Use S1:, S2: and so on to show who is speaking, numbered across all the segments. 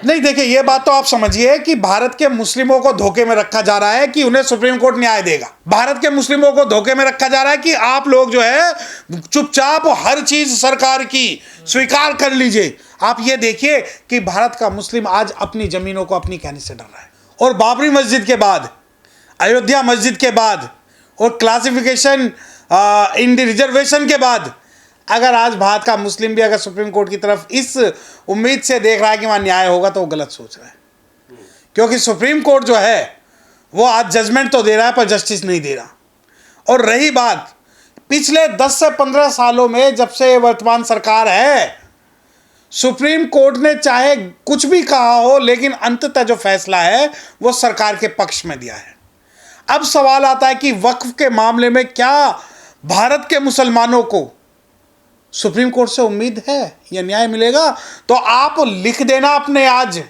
S1: नहीं, देखिए ये बात तो आप समझिए कि भारत के मुस्लिमों को धोखे में रखा जा रहा है कि उन्हें सुप्रीम कोर्ट न्याय देगा। भारत के मुस्लिमों को धोखे में रखा जा रहा है कि आप लोग जो है चुपचाप हर चीज सरकार की स्वीकार कर लीजिए। आप ये देखिए कि भारत का मुस्लिम आज अपनी जमीनों को अपनी कहने से डर रहा है। और बाबरी मस्जिद के बाद, अयोध्या मस्जिद के बाद और क्लासिफिकेशन इन रिजर्वेशन के बाद अगर आज भारत का मुस्लिम भी अगर सुप्रीम कोर्ट की तरफ इस उम्मीद से देख रहा है कि वहाँ न्याय होगा तो वो गलत सोच रहा है। क्योंकि सुप्रीम कोर्ट जो है वो आज जजमेंट तो दे रहा है पर जस्टिस नहीं दे रहा। और रही बात पिछले 10 से 15 सालों में जब से वर्तमान सरकार है, सुप्रीम कोर्ट ने चाहे कुछ भी कहा हो लेकिन अंततः जो फैसला है वो सरकार के पक्ष में दिया है। अब सवाल आता है कि वक्फ के मामले में क्या भारत के मुसलमानों को सुप्रीम कोर्ट से उम्मीद है या न्याय मिलेगा? तो आप लिख देना अपने आज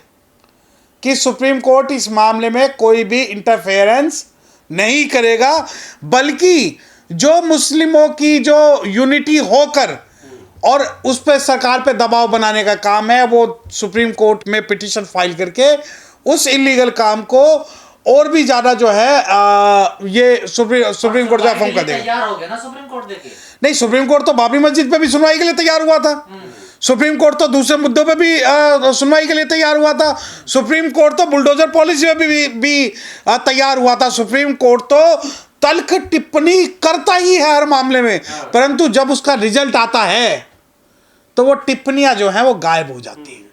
S1: कि सुप्रीम कोर्ट इस मामले में कोई भी इंटरफेरेंस नहीं करेगा, बल्कि जो मुस्लिमों की जो यूनिटी होकर और उस पर सरकार पे दबाव बनाने का काम है वो सुप्रीम कोर्ट में पिटीशन फाइल करके उस इलीगल काम को और भी ज्यादा जो है ये सुप्रीम कोर्ट का फॉर्म कर देगा।
S2: तैयार हो गया ना सुप्रीम कोर्ट देके?
S1: नहीं, सुप्रीम कोर्ट तो बाबरी मस्जिद पे भी सुनवाई के लिए तैयार हुआ था। सुप्रीम कोर्ट तो दूसरे मुद्दों पे भी सुनवाई के लिए तैयार हुआ था। सुप्रीम कोर्ट तो बुलडोजर पॉलिसी पे भी तैयार हुआ था। सुप्रीम कोर्ट तो तल्ख टिप्पणी करता ही है हर मामले में, परंतु जब उसका रिजल्ट आता है तो वो टिप्पणियां जो हैं वो गायब हो जाती हैं।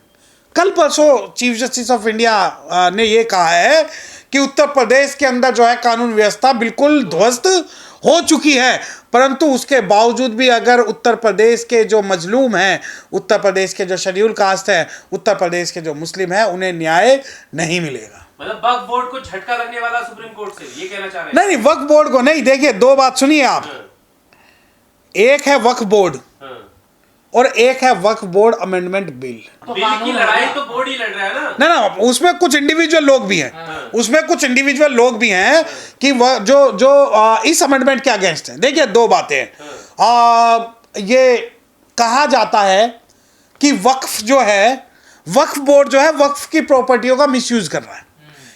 S1: कल परसों चीफ जस्टिस ऑफ इंडिया ने ये कहा है कि उत्तर प्रदेश के अंदर जो है कानून व्यवस्था बिल्कुल ध्वस्त हो चुकी है, परंतु उसके बावजूद भी अगर उत्तर प्रदेश के जो मजलूम हैं, उत्तर प्रदेश के जो शेड्यूल कास्ट हैं, उत्तर प्रदेश के जो मुस्लिम हैं, उन्हें न्याय नहीं मिलेगा।
S3: मतलब वक्फ बोर्ड को झटका लगने वाला सुप्रीम कोर्ट से, ये कहना चाह रहे हैं?
S1: नहीं, वक्फ बोर्ड को नहीं। देखिए दो बात सुनिए आप, एक है वक्फ बोर्ड और एक है वक्फ बोर्ड अमेंडमेंट बिल।
S3: बिल की लड़ाई तो बोर्ड ही लड़ रहा है ना?
S1: ना, उसमें कुछ इंडिविजुअल लोग भी हैं, उसमें कुछ इंडिविजुअल लोग भी हैं कि वह जो इस अमेंडमेंट के अगेंस्ट हैं। देखिए दो बातें, ये कहा जाता है कि वक्फ जो है, वक्फ बोर्ड जो है वक्फ की प्रॉपर्टियों का मिसयूज कर रहा है,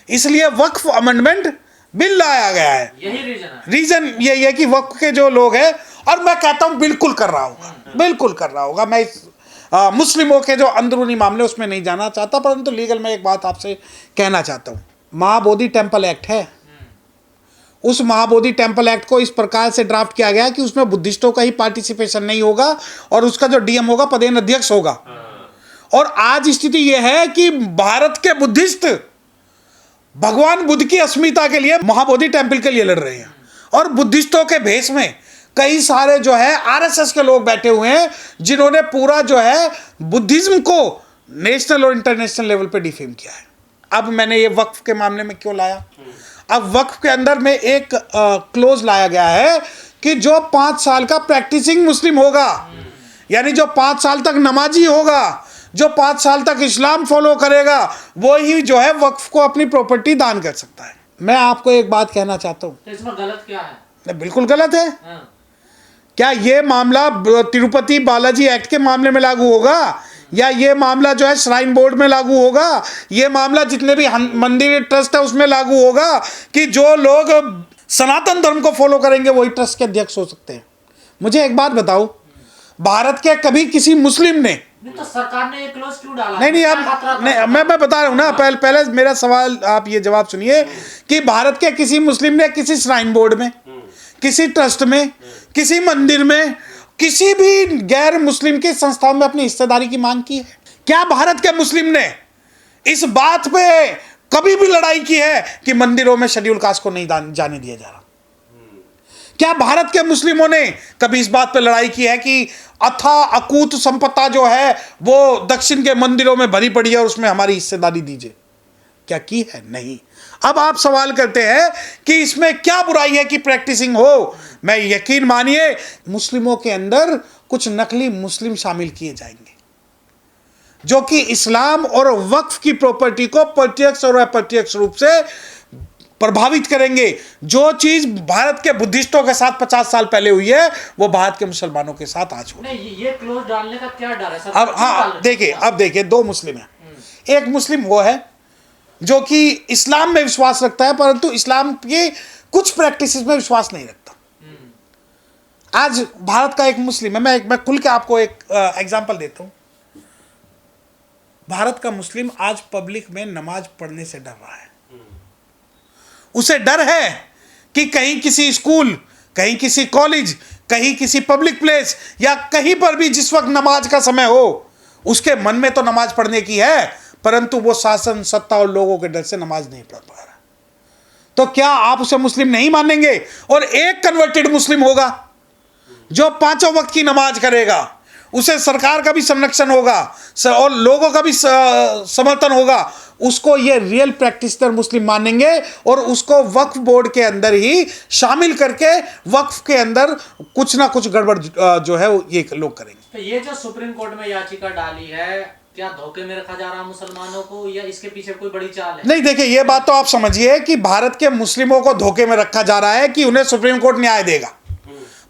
S1: इसलिए वक्फ अमेंडमेंट बिल लाया गया है।
S2: यही
S1: रीजन यही है कि वक्फ के जो लोग हैं, और मैं कहता हूं बिल्कुल कर रहा होगा, बिल्कुल कर रहा होगा। मैं इस मुस्लिमों के जो अंदरूनी मामले उसमें नहीं जाना चाहता, परंतु लीगल में एक बात आपसे कहना चाहता हूं। महाबोधि टेम्पल एक्ट है, उस महाबोधि टेम्पल एक्ट को इस प्रकार से ड्राफ्ट किया गया कि उसमें बुद्धिस्टों का ही पार्टिसिपेशन नहीं होगा और उसका जो डीएम होगा पदेन अध्यक्ष होगा। और आज स्थिति यह है कि भारत के बुद्धिस्ट भगवान बुद्ध की अस्मिता के लिए महाबोधि टेम्पल के लिए लड़ रहे हैं, और बुद्धिस्टों के भेष में कई सारे जो है आरएसएस के लोग बैठे हुए हैं जिन्होंने पूरा जो है बुद्धिज्म को नेशनल और इंटरनेशनल लेवल पे डिफेम किया है। अब मैंने ये वक्फ के मामले में क्यों लाया? अब वक्फ के अंदर में एक क्लोज लाया गया है कि जो 5 साल का प्रैक्टिसिंग मुस्लिम होगा, यानी जो 5 साल तक नमाजी होगा, जो 5 साल तक इस्लाम फॉलो करेगा, वो ही जो है वक्फ को अपनी प्रॉपर्टी दान कर सकता है। मैं आपको एक बात कहना चाहता हूँ,
S2: तो इसमें गलत क्या है?
S1: बिल्कुल गलत है। क्या ये मामला तिरुपति बालाजी एक्ट के मामले में लागू होगा, या ये मामला जो है श्राइन बोर्ड में लागू होगा, ये मामला जितने भी मंदिर ट्रस्ट है उसमें लागू होगा कि जो लोग सनातन धर्म को फॉलो करेंगे वही ट्रस्ट के अध्यक्ष हो सकते हैं? मुझे एक बात बताओ, भारत के कभी किसी मुस्लिम ने
S2: तो सरकार ने ये क्लोज क्यों डाला?
S1: नहीं, अब मैं बता रहा हूं ना, पहले मेरा सवाल आप ये जवाब सुनिए कि भारत के किसी मुस्लिम ने किसी श्राइन बोर्ड में, किसी ट्रस्ट में, किसी मंदिर में, किसी भी गैर मुस्लिम की संस्थाओं में अपनी हिस्सेदारी की मांग की है? क्या भारत के मुस्लिम ने इस बात पे कभी भी लड़ाई की है कि मंदिरों में शेड्यूल कास्ट को नहीं जाने दिया जा रहा? क्या भारत के मुस्लिमों ने कभी इस बात पे लड़ाई की है कि अथा अकूत संपदा जो है वो दक्षिण के मंदिरों में भरी पड़ी है और उसमें हमारी हिस्सेदारी दीजिए? क्या की है? नहीं। अब आप सवाल करते हैं कि इसमें क्या बुराई है कि प्रैक्टिसिंग हो। मैं यकीन मानिए मुस्लिमों के अंदर कुछ नकली मुस्लिम शामिल किए जाएंगे जो कि इस्लाम और वक्फ की प्रॉपर्टी को प्रत्यक्ष और अप्रत्यक्ष रूप से प्रभावित करेंगे। जो चीज भारत के बुद्धिस्टों के साथ 50 साल पहले हुई है वो भारत के मुसलमानों के साथ आज हो।
S2: नहीं, ये क्लोज डालने का क्या डर है?
S1: अब हाँ देखिए, अब देखिए दो मुस्लिम हैं, एक मुस्लिम वो है जो कि इस्लाम में विश्वास रखता है परंतु इस्लाम के कुछ प्रैक्टिसेस में विश्वास नहीं रखता। आज भारत का एक मुस्लिम है, मैं खुल के आपको एक एग्जांपल देता हूं। भारत का मुस्लिम आज पब्लिक में नमाज पढ़ने से डर रहा है। उसे डर है कि कहीं किसी स्कूल, कहीं किसी कॉलेज, कहीं किसी पब्लिक प्लेस या कहीं पर भी जिस वक्त नमाज का समय हो, उसके मन में तो नमाज पढ़ने की है परंतु वो शासन, सत्ता और लोगों के डर से नमाज नहीं पढ़ पा रहा। तो क्या आप उसे मुस्लिम नहीं मानेंगे? और एक कन्वर्टेड मुस्लिम होगा जो पांचों वक्त की नमाज करेगा, उसे सरकार का भी संरक्षण होगा और लोगों का भी समर्थन होगा, उसको ये रियल प्रैक्टिशनर मुस्लिम मानेंगे और उसको वक्फ बोर्ड के अंदर ही शामिल करके वक्फ के अंदर कुछ ना कुछ गड़बड़ जो है ये लोग करेंगे।
S2: तो ये जो सुप्रीम कोर्ट में याचिका डाली है, क्या धोखे में रखा जा रहा है मुसलमानों को या इसके पीछे कोई बड़ी चाल है?
S1: नहीं, देखिए ये बात तो आप समझिए कि भारत के मुस्लिमों को धोखे में रखा जा रहा है कि उन्हें सुप्रीम कोर्ट न्याय देगा।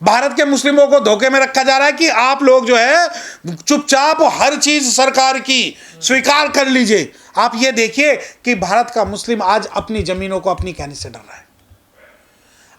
S1: भारत के मुस्लिमों को धोखे में रखा जा रहा है कि आप लोग जो है चुपचाप हर चीज सरकार की स्वीकार कर लीजिए। आप ये देखिए कि भारत का मुस्लिम आज अपनी जमीनों को अपनी कहने से डर रहा है।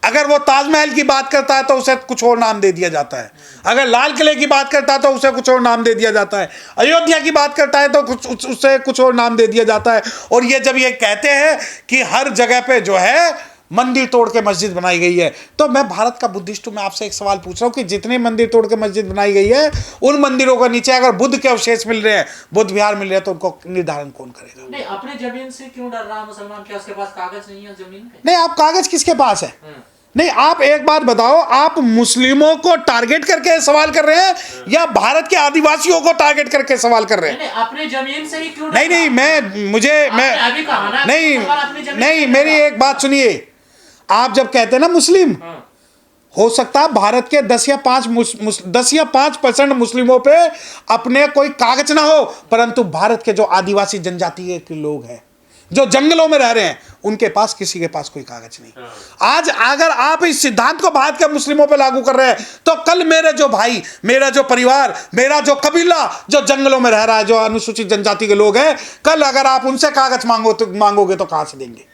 S1: अगर वो ताजमहल की बात करता है तो उसे कुछ और नाम दे दिया जाता है, अगर लाल किले की बात करता है तो उसे कुछ और नाम दे दिया जाता है, अयोध्या की बात करता है तो उसे कुछ और नाम दे दिया जाता है। और ये जब ये कहते हैं कि हर जगह पे जो है मंदिर तोड़ के मस्जिद बनाई गई है, तो मैं भारत का बुद्धिस्ट हूं, मैं आपसे एक सवाल पूछ रहा हूं कि जितने मंदिर तोड़ के मस्जिद बनाई गई है उन मंदिरों के नीचे अगर बुद्ध के अवशेष मिल रहे हैं, बुद्ध विहार मिल रहे हैं, तो उनको निर्धारण कौन करेगा?
S2: नहीं, अपनी जमीन से क्यों डर रहा मुसलमान? क्या उसके पास कागज नहीं है जमीन के?
S1: नहीं, आप कागज किसके पास है? नहीं, आप एक बात बताओ, आप मुस्लिमों को टारगेट करके सवाल कर रहे हैं या भारत के आदिवासियों को टारगेट करके सवाल कर रहे हैं?
S2: नहीं, अपनी जमीन से ही क्यों?
S1: नहीं, मैं
S2: अभी कहा ना,
S1: नहीं, मेरी एक बात सुनिए। आप जब कहते हैं ना मुस्लिम, हो सकता है भारत के 10 या 5% मुस्लिमों पे अपने कोई कागज ना हो, परंतु भारत के जो आदिवासी जनजाति के लोग हैं जो जंगलों में रह रहे हैं, उनके पास किसी के पास कोई कागज नहीं। आज अगर आप इस सिद्धांत को भारत के मुस्लिमों पे लागू कर रहे हैं तो कल मेरे जो भाई, मेरा जो परिवार, मेरा जो कबीला जो जंगलों में रह रहा है, जो अनुसूचित जनजाति के लोग हैं, कल अगर आप उनसे कागज मांगोगे तो कहां से देंगे?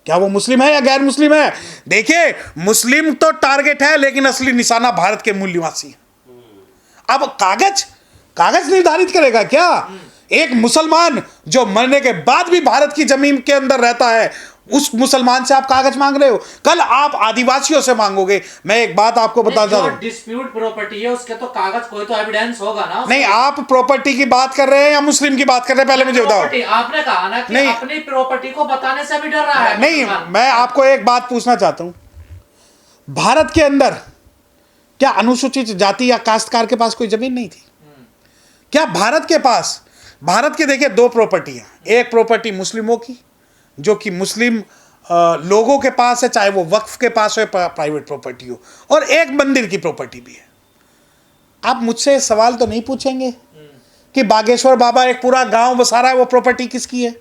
S1: क्या वो मुस्लिम है या गैर मुस्लिम है? देखिए, मुस्लिम तो टारगेट है लेकिन असली निशाना भारत के मूल निवासी है। अब कागज निर्धारित करेगा क्या? एक मुसलमान जो मरने के बाद भी भारत की जमीन के अंदर रहता है, उस मुसलमान से आप कागज मांग रहे हो, कल आप आदिवासियों से मांगोगे। मैं एक बात आपको बताता हूं,
S2: डिस्प्यूट प्रॉपर्टी है उसके तो कागज, कोई तो एविडेंस होगा ना।
S1: नहीं, आप प्रॉपर्टी की बात कर रहे हैं या मुस्लिम की बात कर रहे हैं? पहले मुझे बताओ।
S2: आपने कहा ना कि अपनी प्रॉपर्टी को बताने से भी डर रहा है।
S1: नहीं, मैं आपको एक बात पूछना चाहता हूं, भारत के अंदर क्या अनुसूचित जाति या काश्तकार के पास कोई जमीन नहीं थी? क्या भारत के देखिए 2 प्रॉपर्टी है। एक प्रॉपर्टी मुस्लिमों की जो कि मुस्लिम लोगों के पास है, चाहे वो वक्फ के पास हो, प्राइवेट प्रॉपर्टी हो, और एक मंदिर की प्रॉपर्टी भी है। आप मुझसे सवाल तो नहीं पूछेंगे कि बागेश्वर बाबा एक पूरा गांव बसा रहा है, वो प्रॉपर्टी किसकी है?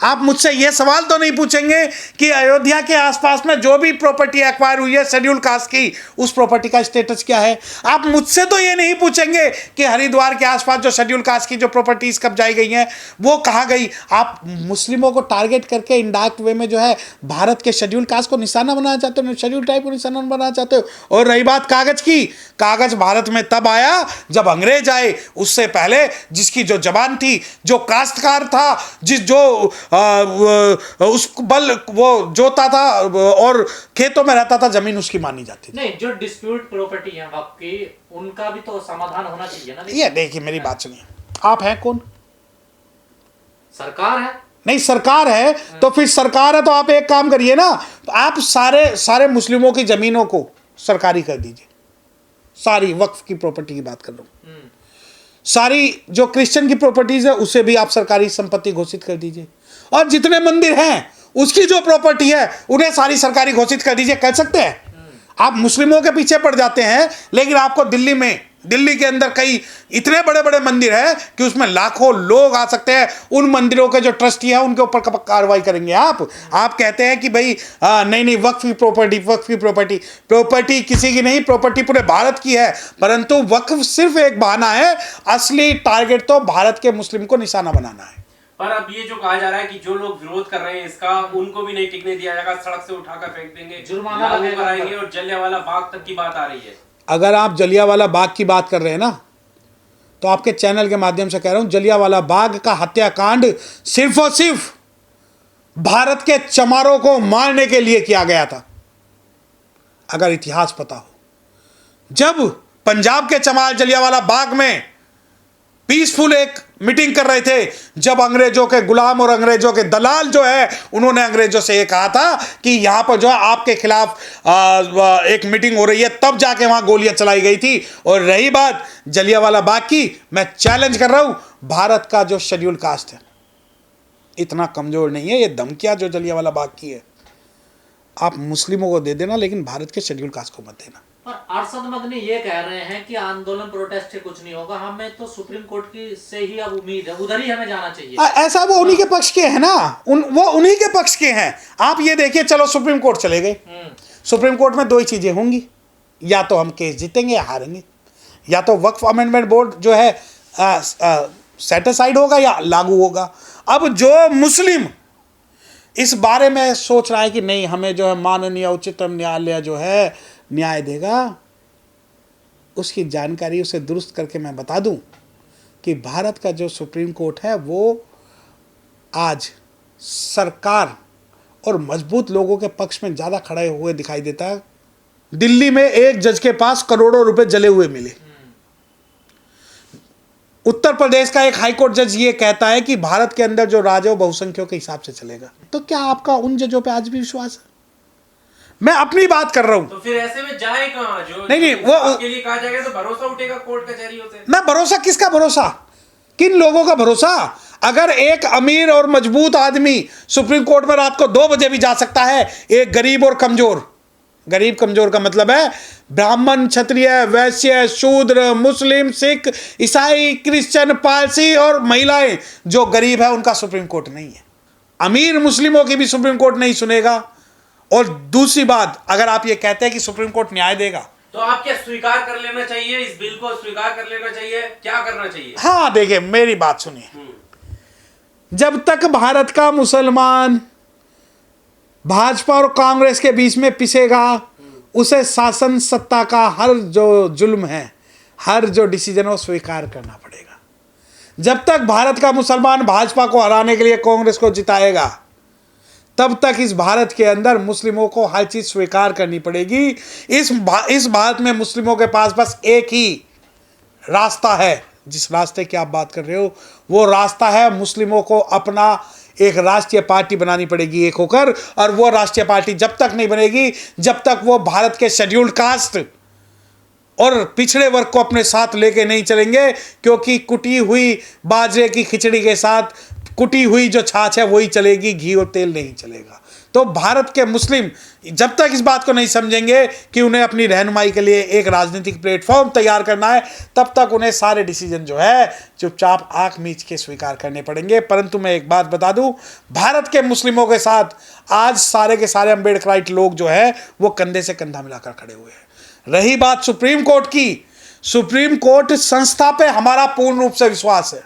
S1: आप मुझसे ये सवाल तो नहीं पूछेंगे कि अयोध्या के आसपास में जो भी प्रॉपर्टी एक्वायर हुई है शेड्यूल कास्ट की, उस प्रॉपर्टी का स्टेटस क्या है? आप मुझसे तो ये नहीं पूछेंगे कि हरिद्वार के आसपास जो शेड्यूल कास्ट की जो प्रॉपर्टीज कब्जाई गई हैं वो कहाँ गई? आप मुस्लिमों को टारगेट करके इनडायरेक्ट वे में जो है भारत के शेड्यूल कास्ट को निशाना बनाना चाहते हो, शेड्यूल टाइप को निशाना बनाना चाहते हो। और रही बात कागज की, कागज भारत में तब आया जब अंग्रेज आए। उससे पहले जिसकी जो जबान थी, जो काश्तकार था, उस बल वो जोता था और खेतों में रहता था, जमीन उसकी मानी जाती थी।
S2: नहीं, जो डिस्प्यूट प्रॉपर्टी है वक्त की, उनका भी तो समाधान होना चाहिए ना।
S1: ये देखिए, मेरी बात सुनिए, आप हैं कौन?
S2: सरकार है।
S1: नहीं, सरकार है तो फिर सरकार है तो आप एक काम करिए ना, आप सारे मुस्लिमों की जमीनों को सरकारी कर दीजिए। सारी वक्फ की प्रॉपर्टी की बात कर रहा हूं, सारी जो क्रिश्चियन की प्रॉपर्टीज है उसे भी आप सरकारी संपत्ति घोषित कर दीजिए, और जितने मंदिर हैं उसकी जो प्रॉपर्टी है उन्हें सारी सरकारी घोषित कर दीजिए। कर सकते हैं? आप मुस्लिमों के पीछे पड़ जाते हैं, लेकिन आपको दिल्ली के अंदर कई इतने बड़े बड़े मंदिर हैं कि उसमें लाखों लोग आ सकते हैं। उन मंदिरों के जो ट्रस्टी हैं उनके ऊपर कब कार्रवाई करेंगे आप कहते हैं कि भाई नहीं, वक्फ की प्रॉपर्टी किसी की नहीं, प्रॉपर्टी पूरे भारत की है, परंतु वक्फ सिर्फ एक बहाना है, असली टारगेट तो भारत के मुस्लिम को निशाना बनाना है।
S3: पर अब ये जो कहा जा रहा है कि जो लोग विरोध कर रहे हैं इसका, उनको भी नहीं टिकने दिया जाएगा, सड़क से उठाकर फेंक देंगे,
S2: जुर्माना
S3: लागू
S2: लगेगा
S3: कराएंगे, और जलियांवाला बाग तक की बात आ रही है।
S1: अगर आप जलियांवाला बाग की बात कर रहे हैं ना, तो आपके चैनल के माध्यम से कह रहा हूं, जलियांवाला बाग का हत्याकांड सिर्फ और सिर्फ भारत के चमारों को मारने के लिए किया गया था। अगर इतिहास पता हो, जब पंजाब के चमार जलियांवाला बाग में पीसफुल एक मीटिंग कर रहे थे, जब अंग्रेजों के गुलाम और अंग्रेजों के दलाल जो है, उन्होंने अंग्रेजों से ये कहा था कि यहां पर जो है आपके खिलाफ एक मीटिंग हो रही है, तब जाके वहां गोलियां चलाई गई थी। और रही बात जलियांवाला बाग की, मैं चैलेंज कर रहा हूं, भारत का जो शेड्यूल कास्ट है इतना कमजोर नहीं है। ये धमकियां जो जलियांवाला बाग की है, आप मुस्लिमों को दे देना, लेकिन भारत के शेड्यूल कास्ट को मत देना।
S2: पर अरशद मदनी ये कह रहे हैं कि आंदोलन प्रोटेस्ट से कुछ नहीं होगा, हमें तो सुप्रीम कोर्ट की से ही अब उम्मीद है, उधर ही हमें जाना चाहिए।
S1: ऐसा वो उन्हीं के पक्ष के हैं ना, वो उन्हीं के पक्ष के हैं। आप ये देखिए, चलो सुप्रीम कोर्ट चले गए, सुप्रीम कोर्ट में दो ही चीजें होंगी, या तो हम केस जीतेंगे या हारेंगे, या तो वक्फ अमेंडमेंट बोर्ड जो है सेटिस्फाइड होगा या लागू होगा। अब जो मुस्लिम इस बारे में सोच रहा है कि नहीं, हमें जो है माननीय उच्चतम न्यायालय जो है न्याय देगा, उसकी जानकारी उसे दुरुस्त करके मैं बता दूं कि भारत का जो सुप्रीम कोर्ट है वो आज सरकार और मजबूत लोगों के पक्ष में ज़्यादा खड़े हुए दिखाई देता है। दिल्ली में एक जज के पास करोड़ों रुपए जले हुए मिले। उत्तर प्रदेश का एक हाईकोर्ट जज ये कहता है कि भारत के अंदर जो राज है वो बहुसंख्यकों के हिसाब से चलेगा। तो क्या आपका उन जजों पे आज भी विश्वास है? मैं अपनी बात कर रहा हूं।
S3: तो फिर ऐसे में जाए कहां? जो
S1: नहीं, वो
S3: आपके लिए कहा जाएगा तो भरोसा उठेगा कोर्ट कचहरियों से।
S1: मैं भरोसा, किसका भरोसा, किन लोगों का भरोसा? अगर एक अमीर और मजबूत आदमी सुप्रीम कोर्ट में रात को 2 बजे भी जा सकता है, एक गरीब और कमजोर, गरीब कमजोर का मतलब है ब्राह्मण, क्षत्रिय, वैश्य, शूद्र, मुस्लिम, सिख, ईसाई, क्रिश्चियन, पारसी और महिलाएं, जो गरीब है उनका सुप्रीम कोर्ट नहीं है। अमीर मुस्लिमों की भी सुप्रीम कोर्ट नहीं सुनेगा। और दूसरी बात, अगर आप ये कहते हैं कि सुप्रीम कोर्ट न्याय देगा,
S3: तो आप क्या स्वीकार कर लेना चाहिए, इस बिल को स्वीकार कर लेना चाहिए, क्या करना चाहिए?
S1: हाँ देखिए, मेरी बात सुनिए, जब तक भारत का मुसलमान भाजपा और कांग्रेस के बीच में पिसेगा, उसे शासन सत्ता का हर जो जुल्म है, हर जो डिसीजन है, स्वीकार करना पड़ेगा। जब तक भारत का मुसलमान भाजपा को हराने के लिए कांग्रेस को जिताएगा, तब तक इस भारत के अंदर मुस्लिमों को हर चीज स्वीकार करनी पड़ेगी। इस भारत में मुस्लिमों के पास बस एक ही रास्ता है, जिस रास्ते की आप बात कर रहे हो, वो रास्ता है मुस्लिमों को अपना एक राष्ट्रीय पार्टी बनानी पड़ेगी एक होकर। और वो राष्ट्रीय पार्टी जब तक नहीं बनेगी, जब तक वो भारत के शेड्यूल्ड कास्ट और पिछड़े वर्ग को अपने साथ लेके नहीं चलेंगे, क्योंकि कुटी हुई बाजरे की खिचड़ी के साथ कुटी हुई जो छाछ है वही चलेगी, घी और तेल नहीं चलेगा। तो भारत के मुस्लिम जब तक इस बात को नहीं समझेंगे कि उन्हें अपनी रहनुमाई के लिए एक राजनीतिक प्लेटफॉर्म तैयार करना है, तब तक उन्हें सारे डिसीजन जो है चुपचाप आंख मीच के स्वीकार करने पड़ेंगे। परंतु मैं एक बात बता दूं, भारत के मुस्लिमों के साथ आज सारे के सारे अम्बेडकराइट लोग जो है वो कंधे से कंधा मिलाकर खड़े हुए हैं। रही बात सुप्रीम कोर्ट की, सुप्रीम कोर्ट संस्था पे हमारा पूर्ण रूप से विश्वास है,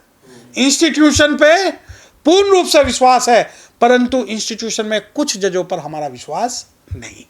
S1: इंस्टीट्यूशन पे पूर्ण रूप से विश्वास है, परंतु इंस्टीट्यूशन में कुछ जजों पर हमारा विश्वास नहीं।